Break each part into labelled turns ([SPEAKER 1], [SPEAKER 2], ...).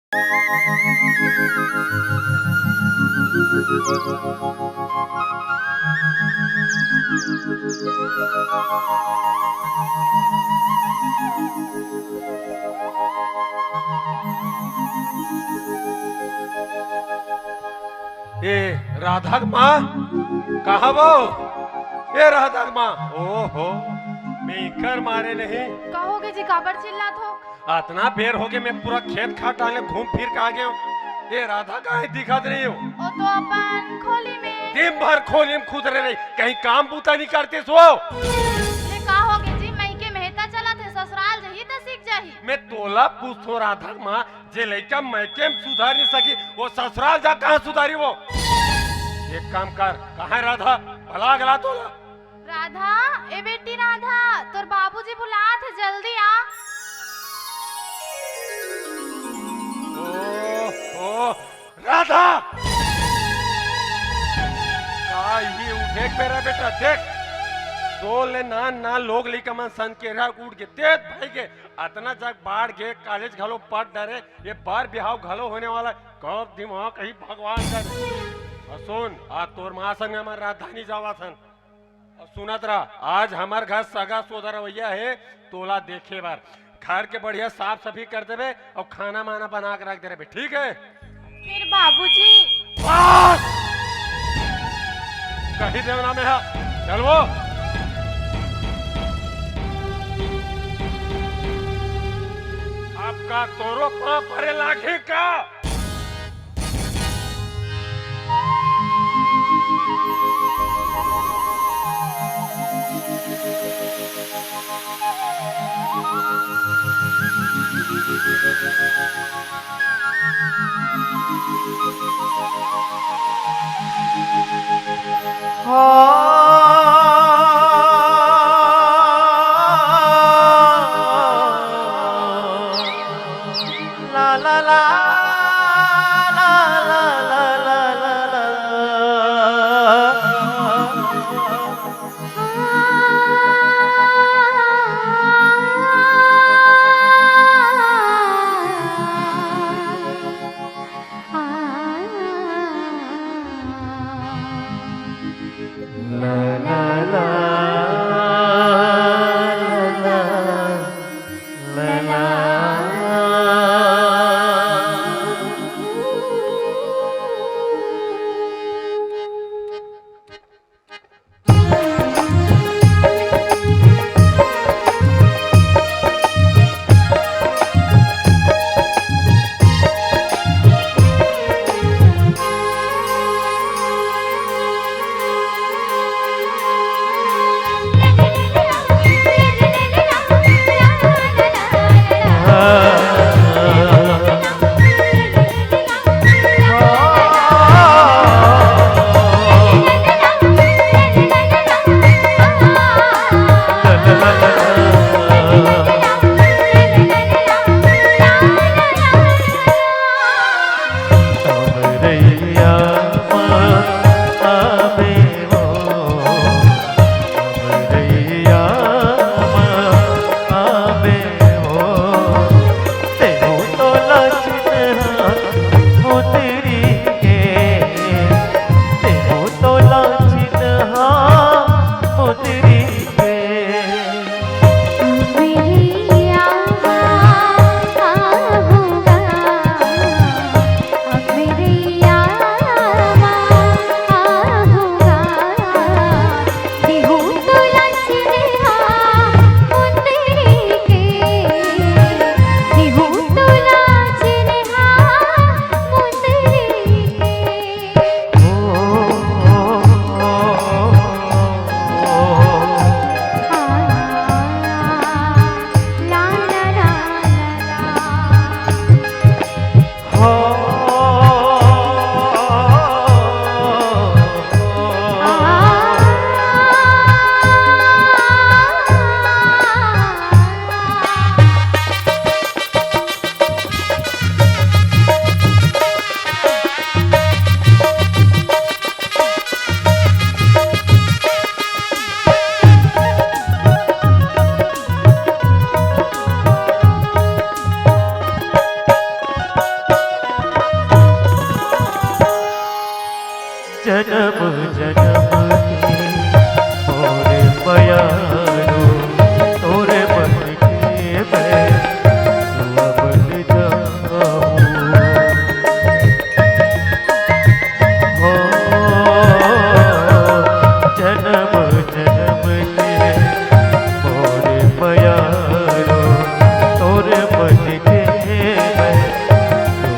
[SPEAKER 1] ए राधा माँ कहा वो? ए राधा माँ, ओहो मेकर मारे नहीं
[SPEAKER 2] कहोगे जी काबर चिल्लात हो?
[SPEAKER 1] इतना बेर हो गए, मैं पूरा खेत खाट डाले घूम फिर के आ गया हूँ। ये राधा काहे दिखत नहीं हो?
[SPEAKER 2] ओ तो अपन खोली में
[SPEAKER 1] दिन भर खोली में खुद रहे, कहीं काम बूता नहीं करते सो?
[SPEAKER 2] ले कहोगे जी मई के मेहता चला थे ससुराल जही त सीख जाही।
[SPEAKER 1] मैं तोला पूछो राधा माँ, जे लड़का मैके में सुधार नहीं सकी वो ससुराल जा कहाँ सुधारी वो? एक काम कर, कहाँ है राधा? भला गला तोला।
[SPEAKER 2] राधा, ए बेटी राधा, तोर बाबूजी बुलात है, जल्दी आ।
[SPEAKER 1] ओ राधा, का ये उठे मेरा बेटा देख, दो ले ना लोग लिखा मन सन के रहा उठ के तेज भाई के अतना जग बाढ़ के कॉलेज घलो पट डरे, ये बार बिहाव घलो होने वाला कब दिमाग कहीं भगवान कर। सुन आज तोर माँ संग हमार राजधानी जावा सन, सुनत रहा आज हमार घर सगा सोदर रवैया है, तोला देखे बार घर के बढ़िया साफ सफाई कर देवे और खाना माना बना के रख दे रहे, ठीक है?
[SPEAKER 2] फिर बाबूजी
[SPEAKER 1] बस कही देवना में है, चल वो आपका तोरो पाँव परे लागे का?
[SPEAKER 3] ला ला ला ला ला ला ला ला बन के मैं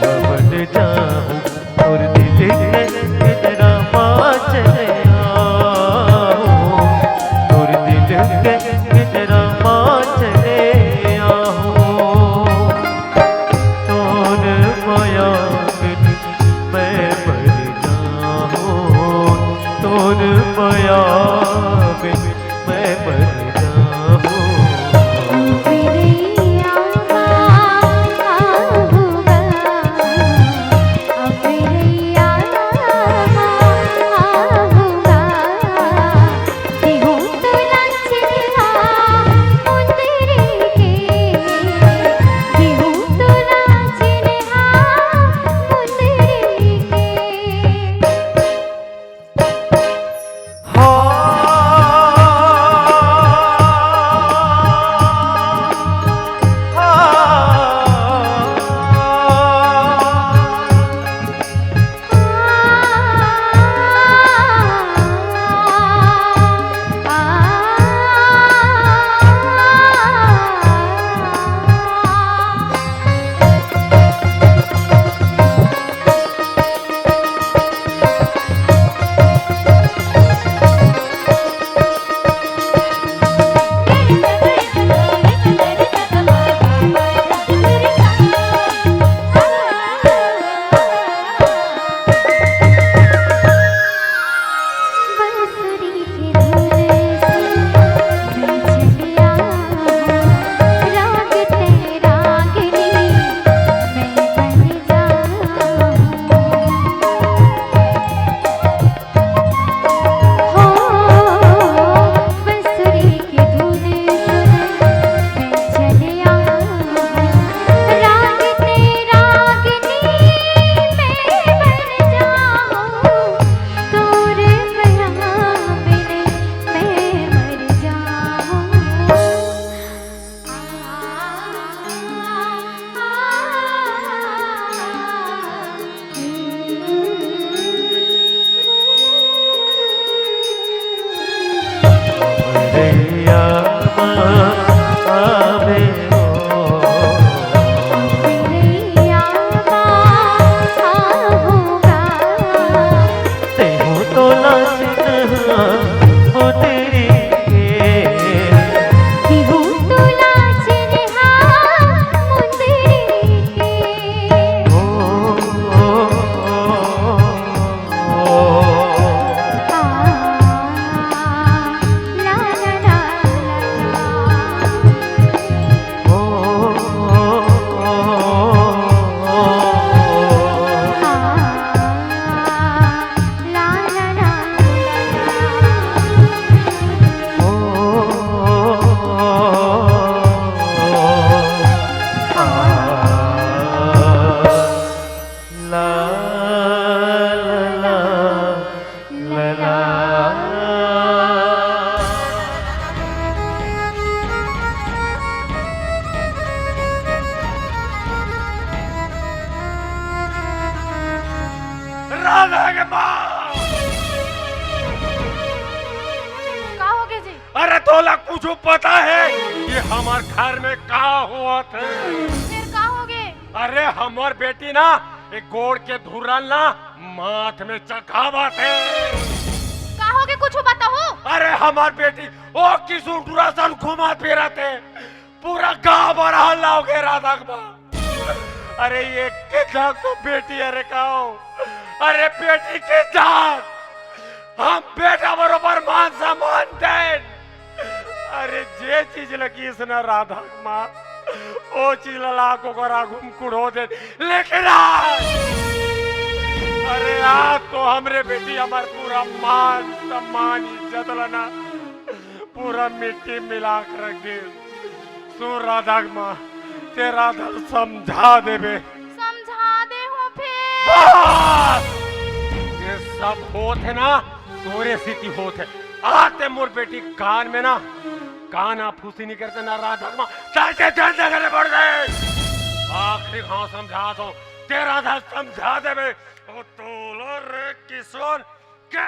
[SPEAKER 3] धुआं बन जाऊं और दिल के ड्रामा चले आऊं और दिल के ड्रामा चले आऊं तोर माया बिन मैं मर जाऊं तोर माया बिन मैं मर जाऊं
[SPEAKER 1] राधा के माँ।
[SPEAKER 2] का हो गया जी?
[SPEAKER 1] अरे तोला कुछ पता है ये हमार घर में का हुआ थे?
[SPEAKER 2] फिर का हो गए?
[SPEAKER 1] अरे हमार बेटी ना एक गोड़ के धुरल ना माथ में चखावा थे।
[SPEAKER 2] का हो गए कुछ बताओ?
[SPEAKER 1] अरे हमार बेटी ओ किसु डुरासन घुमा फिरा थे पूरा गांव बड़ा हल्ला हो गया राधा के माँ। अरे ये कितना तो बेटी अरे काओ अरे बेटी के जान हम बेटा बरोबर मान सम्मान दें। अरे जे चीज लगी इसने राधा माँ ओ चीज लाखों को राघुम कुड़ो दे लेकिन आज अरे आज तो हमरे बेटी हमार पूरा मान सम्मान इज्जत लना पूरा मिट्टी मिला कर रख दे। सुन राधा माँ तेरा दल समझा दे बे।
[SPEAKER 2] समझा दे हूँ फिर।
[SPEAKER 1] बस! ये सब होत है ना तोरे स्थिति होत है। आते मोर बेटी कान में ना काना फूसी नहीं करते ना राधा माँ चाहते चलते करे बढ़ गए। आखिरी हाँ समझा दो तेरा दल समझा दे बे। ओ तोलो रे किशोर के